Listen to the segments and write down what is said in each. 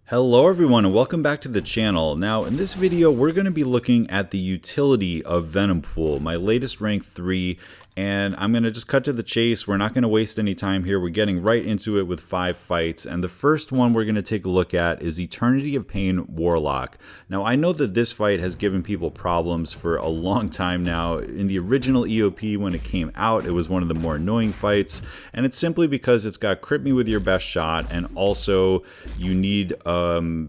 Hello everyone and welcome back to the channel. Now in this video we're going to be looking at the utility of Venompool, my latest rank 3, and I'm going to just cut to the chase. We're not going to waste any time here. We're getting right into it with 5 fights, and the first one we're going to take a look at is Eternity of Pain Warlock. Now I know that this fight has given people problems for a long time now. In the original EOP when it came out, it was one of the more annoying fights, and it's simply because it's got crit me with your best shot, and also you need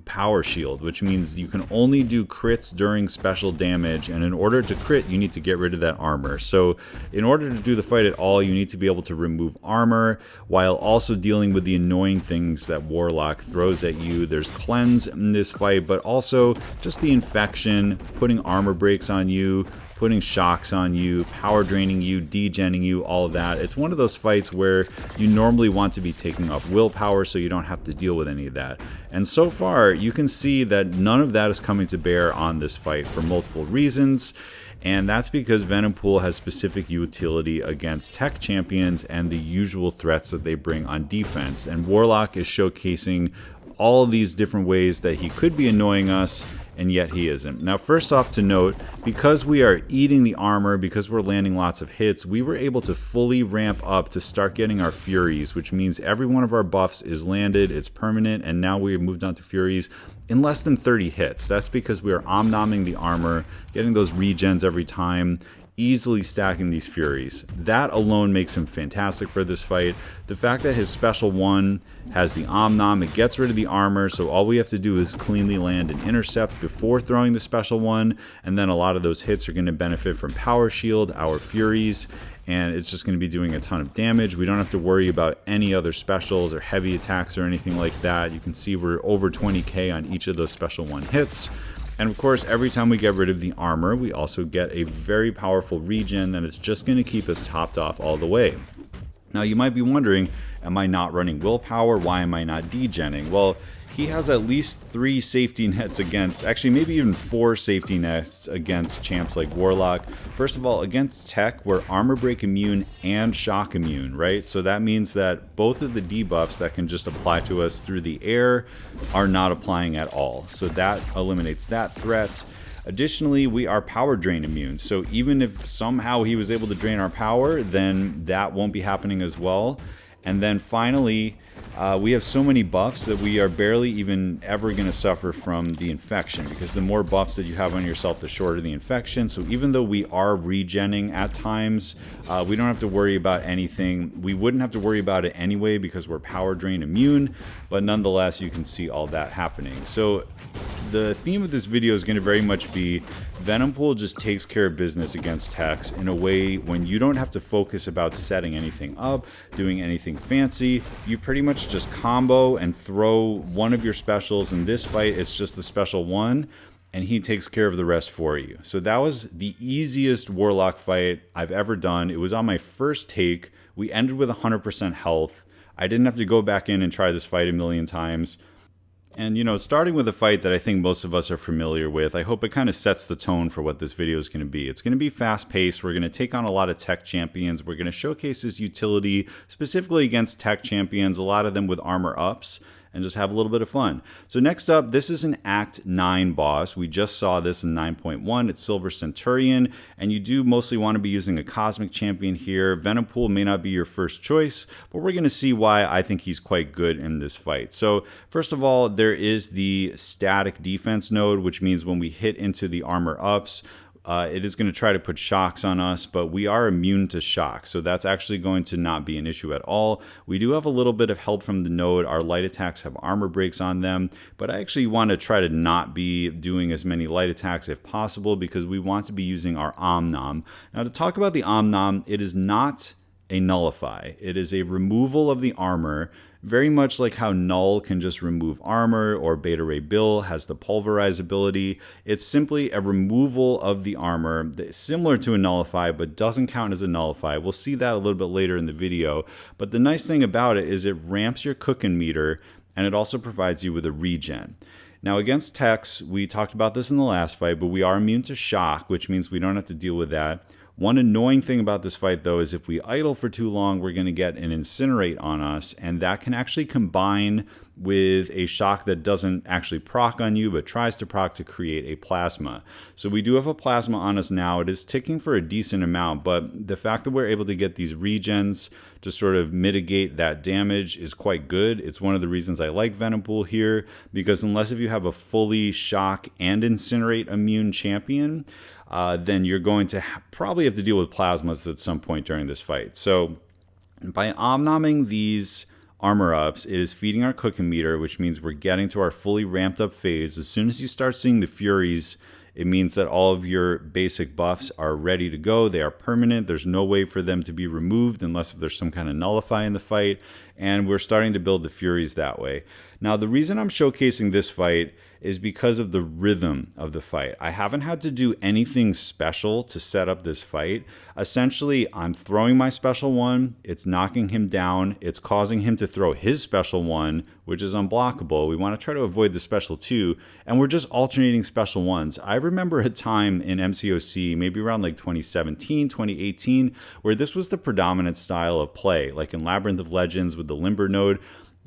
power shield, which means you can only do crits during special damage, and in order to crit you need to get rid of that armor. So in order to do the fight at all, you need to be able to remove armor while also dealing with the annoying things that Warlock throws at you. There's cleanse in this fight, but also just the infection, putting armor breaks on you, putting shocks on you, power draining you, degenning you, all of that. It's one of those fights where you normally want to be taking off willpower so you don't have to deal with any of that. And so far, you can see that none of that is coming to bear on this fight for multiple reasons. And that's because Venompool has specific utility against tech champions and the usual threats that they bring on defense. And Warlock is showcasing all of these different ways that he could be annoying us, and yet he isn't. Now, first off to note, because we are eating the armor, because we're landing lots of hits, we were able to fully ramp up to start getting our Furies, which means every one of our buffs is landed, it's permanent, and now we have moved on to Furies in less than 30 hits. That's because we are omnoming the armor, getting those regens every time, easily stacking these Furies. That alone makes him fantastic for this fight. The fact that his special 1 has the Omnom, it gets rid of the armor, so all we have to do is cleanly land an intercept before throwing the special 1, and then a lot of those hits are going to benefit from Power Shield, our Furies, and it's just going to be doing a ton of damage. We don't have to worry about any other specials or heavy attacks or anything like that. You can see we're over 20k on each of those special 1 hits. And of course, every time we get rid of the armor, we also get a very powerful regen that is just going to keep us topped off all the way. Now you might be wondering, am I not running willpower? Why am I not degenning? Well, he has at least 3 safety nets against, actually maybe even 4 safety nets against champs like Warlock. First of all, against tech, we're armor break immune and shock immune, right? So that means that both of the debuffs that can just apply to us through the air are not applying at all. So that eliminates that threat. Additionally, we are power drain immune. So even if somehow he was able to drain our power, then that won't be happening as well. And then finally, we have so many buffs that we are barely even ever going to suffer from the infection, because the more buffs that you have on yourself, the shorter the infection. So even though we are regenning at times, we don't have to worry about anything. We wouldn't have to worry about it anyway because we're power drain immune, but nonetheless, you can see all that happening. So the theme of this video is going to very much be Venompool just takes care of business against techs in a way when you don't have to focus about setting anything up, doing anything fancy. You pretty much just combo and throw one of your specials. In this fight, it's just the special 1, and he takes care of the rest for you. So that was the easiest Warlock fight I've ever done. It was on my first take. We ended with 100% health. I didn't have to go back in and try this fight a million times. And, you know, starting with a fight that I think most of us are familiar with, I hope it kind of sets the tone for what this video is going to be. It's going to be fast-paced. We're going to take on a lot of tech champions. We're going to showcase his utility specifically against tech champions, a lot of them with armor ups, and just have a little bit of fun. So next up, this is an Act 9 boss. We just saw this in 9.1. It's Silver Centurion, and you do mostly want to be using a Cosmic Champion here. Venompool may not be your first choice, but we're going to see why I think he's quite good in this fight. So first of all, there is the static defense node, which means when we hit into the armor ups, it is going to try to put shocks on us, but we are immune to shock, so that's actually going to not be an issue at all. We do have a little bit of help from the node. Our light attacks have armor breaks on them, but I actually want to try to not be doing as many light attacks if possible because we want to be using our Omnom. Now, to talk about the Omnom, it is not a nullify. It is a removal of the armor, very much like how Null can just remove armor or Beta Ray Bill has the pulverize ability. It's simply a removal of the armor, similar to a nullify, but doesn't count as a nullify. We'll see that a little bit later in the video. But the nice thing about it is it ramps your cooking meter, and it also provides you with a regen. Now against techs, we talked about this in the last fight, but we are immune to shock, which means we don't have to deal with that. One annoying thing about this fight, though, is if we idle for too long, we're going to get an Incinerate on us, and that can actually combine with a shock that doesn't actually proc on you, but tries to proc to create a plasma. So we do have a plasma on us now. It is ticking for a decent amount, but the fact that we're able to get these regens to sort of mitigate that damage is quite good. It's one of the reasons I like Venompool here, because unless if you have a fully shock and incinerate immune champion, then you're going to probably have to deal with plasmas at some point during this fight. So by omnoming these armor ups, it is feeding our cooking meter, which means we're getting to our fully ramped up phase. As soon as you start seeing the Furies, it means that all of your basic buffs are ready to go. They are permanent. There's no way for them to be removed unless if there's some kind of nullify in the fight. And we're starting to build the Furies that way. Now, the reason I'm showcasing this fight is because of the rhythm of the fight. I haven't had to do anything special to set up this fight. Essentially, I'm throwing my special one, it's knocking him down, it's causing him to throw his special one, which is unblockable. We want to try to avoid the special two, and we're just alternating special ones. I remember a time in MCOC, maybe around like 2017, 2018, where this was the predominant style of play, like in Labyrinth of Legends with the Limber node.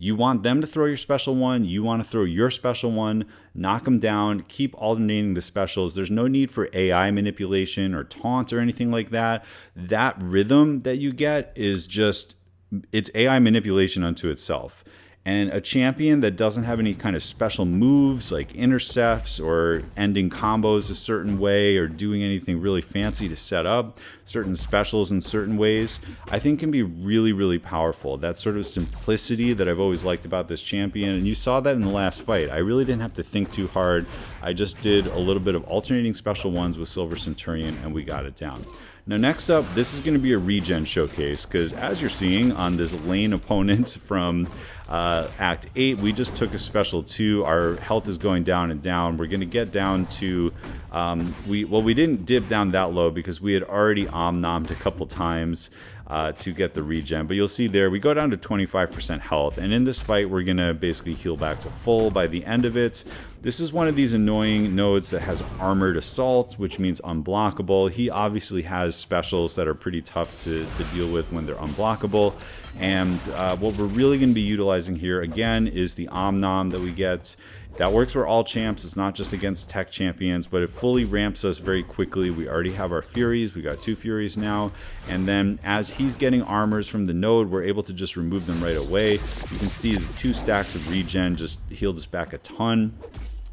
You want them to throw your special one, you want to throw your special one, knock them down, keep alternating the specials. There's no need for AI manipulation or taunt or anything like that. That rhythm that you get is just, it's AI manipulation unto itself. And a champion that doesn't have any kind of special moves like intercepts or ending combos a certain way or doing anything really fancy to set up certain specials in certain ways, I think can be really, really powerful. That sort of simplicity that I've always liked about this champion. And you saw that in the last fight. I really didn't have to think too hard. I just did a little bit of alternating special ones with Silver Centurion and we got it down. Now next up, this is going to be a regen showcase, because as you're seeing on this lane opponent from Act 8, we just took a special 2. Our health is going down and down. We're going to get down to, we didn't dip down that low because we had already omnommed a couple times to get the regen. But you'll see there, we go down to 25% health. And in this fight, we're going to basically heal back to full by the end of it. This is one of these annoying nodes that has armored assault, which means unblockable. He obviously has specials that are pretty tough to deal with when they're unblockable. And what we're really going to be utilizing here, again, is the Omnom that we get. That works for all champs. It's not just against tech champions, but it fully ramps us very quickly. We already have our Furies. We got 2 Furies now. And then as he's getting armors from the node, we're able to just remove them right away. You can see the 2 stacks of regen just healed us back a ton.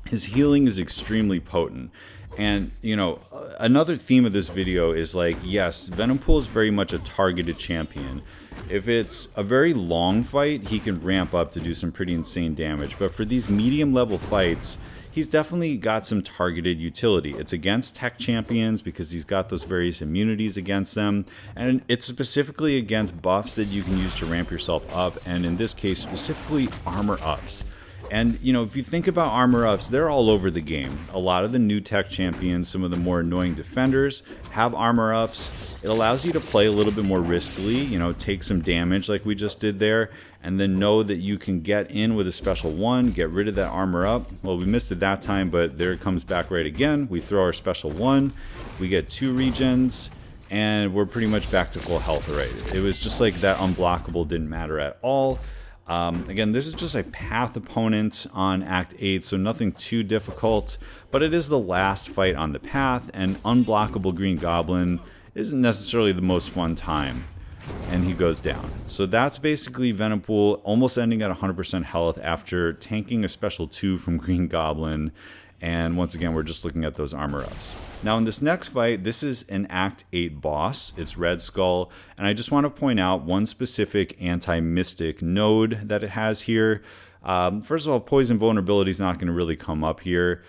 His healing is extremely potent. And, you know, another theme of this video is like, yes, Venompool is very much a targeted champion. If it's a very long fight, he can ramp up to do some pretty insane damage. But for these medium level fights, he's definitely got some targeted utility. It's against tech champions because he's got those various immunities against them. And it's specifically against buffs that you can use to ramp yourself up. And in this case, specifically armor ups. And, you know, if you think about armor ups, they're all over the game. A lot of the new tech champions, some of the more annoying defenders, have armor ups. It allows you to play a little bit more riskily, you know, take some damage like we just did there, and then know that you can get in with a special one, get rid of that armor up. Well, we missed it that time, but there it comes back right again. We throw our special one, we get 2 regens, and we're pretty much back to full health already. It was just like that unblockable didn't matter at all. Again, this is just a path opponent on Act 8, so nothing too difficult, but it is the last fight on the path, and unblockable Green Goblin isn't necessarily the most fun time, and he goes down. So that's basically Venompool almost ending at 100% health after tanking a special 2 from Green Goblin. And once again, we're just looking at those armor ups. Now in this next fight, this is an Act 8 boss. It's Red Skull. And I just want to point out one specific anti-mystic node that it has here. First of all, poison vulnerability is not going to really come up here.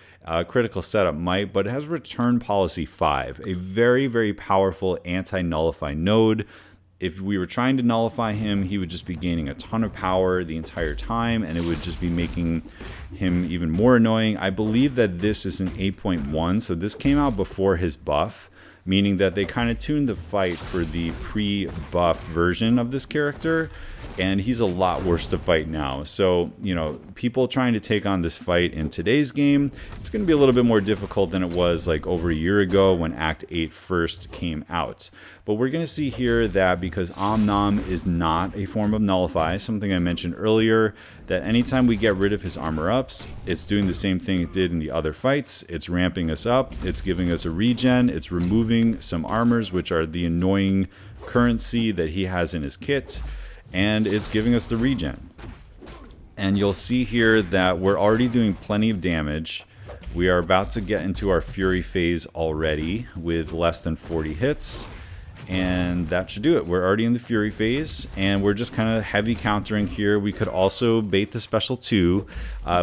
Critical setup might, but it has Return Policy 5, a very, very powerful anti-nullify node. If we were trying to nullify him, he would just be gaining a ton of power the entire time, and it would just be making him even more annoying. I believe that this is an 8.1, so this came out before his buff. meaning that they kind of tuned the fight for the pre-buff version of this character, and he's a lot worse to fight now. So, you know, people trying to take on this fight in today's game, it's going to be a little bit more difficult than it was like over a year ago when Act 8 first came out. But we're going to see here that because Omnom is not a form of Nullify, something I mentioned earlier, that anytime we get rid of his armor ups, it's doing the same thing it did in the other fights. It's ramping us up, it's giving us a regen, it's removing some armors, which are the annoying currency that he has in his kit, and it's giving us the regen. And you'll see here that we're already doing plenty of damage. We are about to get into our Fury phase already with less than 40 hits. And that should do it. We're already in the Fury phase, and we're just kind of heavy countering here. We could also bait the special 2.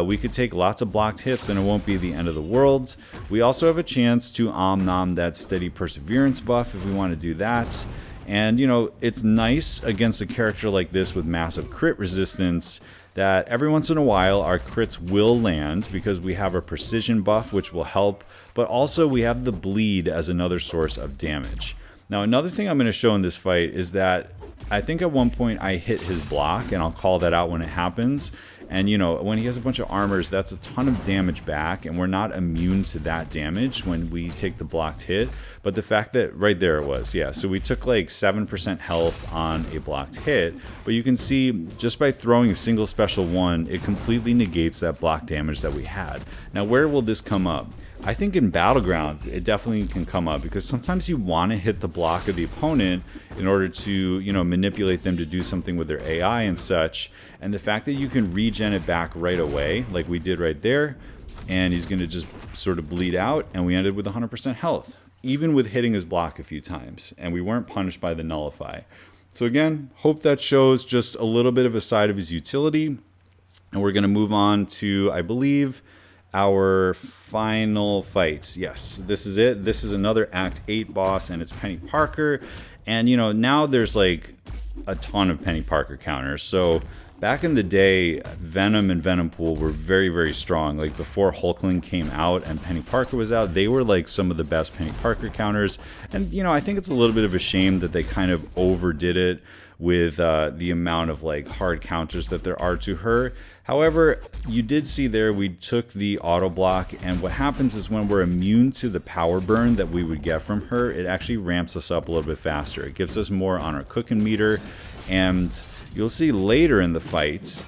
We could take lots of blocked hits, and it won't be the end of the world. We also have a chance to Omnom that steady perseverance buff if we want to do that. And, you know, it's nice against a character like this with massive crit resistance that every once in a while our crits will land because we have a precision buff, which will help, but also we have the bleed as another source of damage. Now, another thing I'm going to show in this fight is that I think at one point I hit his block, and I'll call that out when it happens. And, you know, when he has a bunch of armors, that's a ton of damage back, and we're not immune to that damage when we take the blocked hit. But the fact that, right there it was, yeah, so we took like 7% health on a blocked hit, but you can see just by throwing a single special 1, it completely negates that block damage that we had. Now, where will this come up? I think in Battlegrounds, it definitely can come up because sometimes you want to hit the block of the opponent in order to, you know, manipulate them to do something with their AI and such. And the fact that you can regen it back right away, like we did right there, and he's going to just sort of bleed out, and we ended with 100% health, even with hitting his block a few times, and we weren't punished by the Nullify. So again, hope that shows just a little bit of a side of his utility, and we're going to move on to, I believe, our final fight. Yes, this is it. This is another Act 8 boss, and it's Penny Parker. And, you know, now there's like a ton of Penny Parker counters. So back in the day, Venom and Venompool were very, very strong. Like before Hulkling came out and Penny Parker was out, they were like some of the best Penny Parker counters. And, you know, I think it's a little bit of a shame that they kind of overdid it with the amount of like hard counters that there are to her. However, you did see there we took the auto block, and what happens is when we're immune to the power burn that we would get from her, it actually ramps us up a little bit faster. It gives us more on our cooking meter, and you'll see later in the fight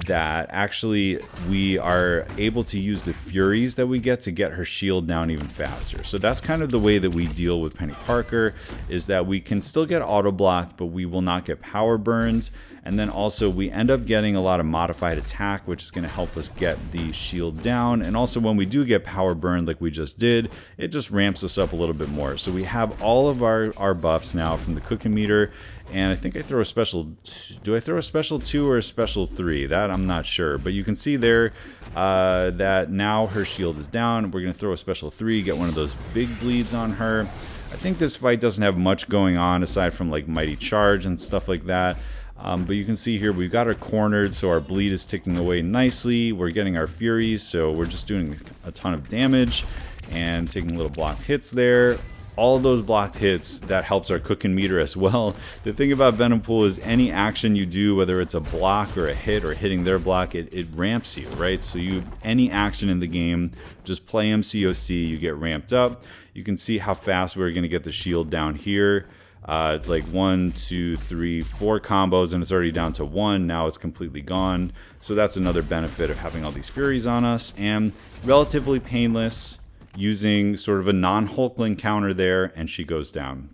that actually we are able to use the Furies that we get to get her shield down even faster. So that's kind of the way that we deal with Penny Parker, is that we can still get auto blocked, but we will not get power burned. And then also we end up getting a lot of modified attack, which is going to help us get the shield down. And also when we do get power burned like we just did, it just ramps us up a little bit more. So we have all of our buffs now from the cooking meter. And I think I throw a special, do I throw a special 2 or a special 3? That I'm not sure. But you can see there that now her shield is down. We're going to throw a special 3, get one of those big bleeds on her. I think this fight doesn't have much going on aside from like Mighty Charge and stuff like that. But you can see here we've got her cornered, so our bleed is ticking away nicely. We're getting our Furies, so we're just doing a ton of damage and taking little blocked hits there. All those blocked hits, that helps our cooking meter as well. The thing about Venompool is any action you do, whether it's a block or a hit or hitting their block, it ramps you, right? So any action in the game, just play MCOC, you get ramped up. You can see how fast we're going to get the shield down here. It's like 1, 2, 3, 4 combos, and it's already down to 1. Now it's completely gone. So that's another benefit of having all these Furies on us, and relatively painless, using sort of a non-Hulkling counter there, and she goes down.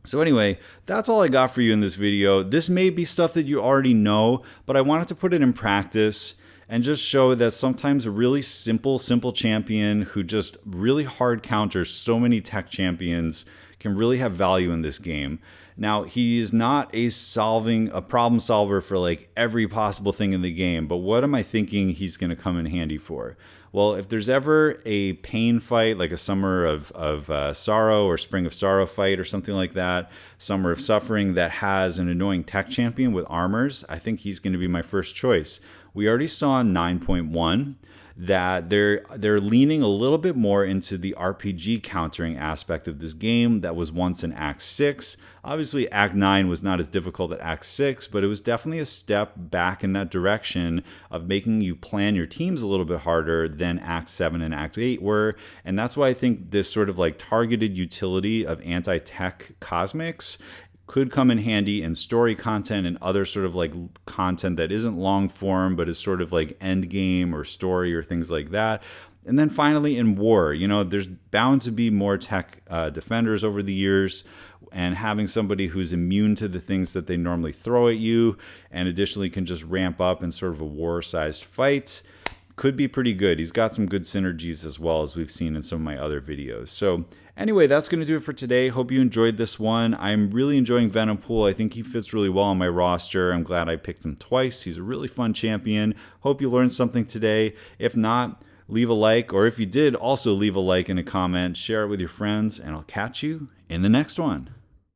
So anyway, that's all I got for you in this video. This may be stuff that you already know, but I wanted to put it in practice and just show that sometimes a really simple champion who just really hard counters so many tech champions can really have value in this game. Now, he is not a problem solver for like every possible thing in the game, but what am I thinking he's going to come in handy for? Well, if there's ever a pain fight, like a Summer of Sorrow or Spring of Sorrow fight or something like that, Summer of Suffering that has an annoying tech champion with armors, I think he's going to be my first choice. We already saw 9.1 that they're leaning a little bit more into the RPG countering aspect of this game that was once in Act 6. Obviously, Act 9 was not as difficult as Act 6, but it was definitely a step back in that direction of making you plan your teams a little bit harder than Act 7 and Act 8 were. And that's why I think this sort of like targeted utility of anti-tech cosmics could come in handy in story content and other sort of like content that isn't long form, but is sort of like end game or story or things like that. And then finally in war, there's bound to be more tech defenders over the years, and having somebody who's immune to the things that they normally throw at you and additionally can just ramp up in sort of a war-sized fight could be pretty good. He's got some good synergies as well, as we've seen in some of my other videos. So anyway, that's going to do it for today. Hope you enjoyed this one. I'm really enjoying Venompool. I think he fits really well on my roster. I'm glad I picked him twice. He's a really fun champion. Hope you learned something today. If not, leave a like, or if you did, also leave a like and a comment. Share it with your friends, and I'll catch you in the next one.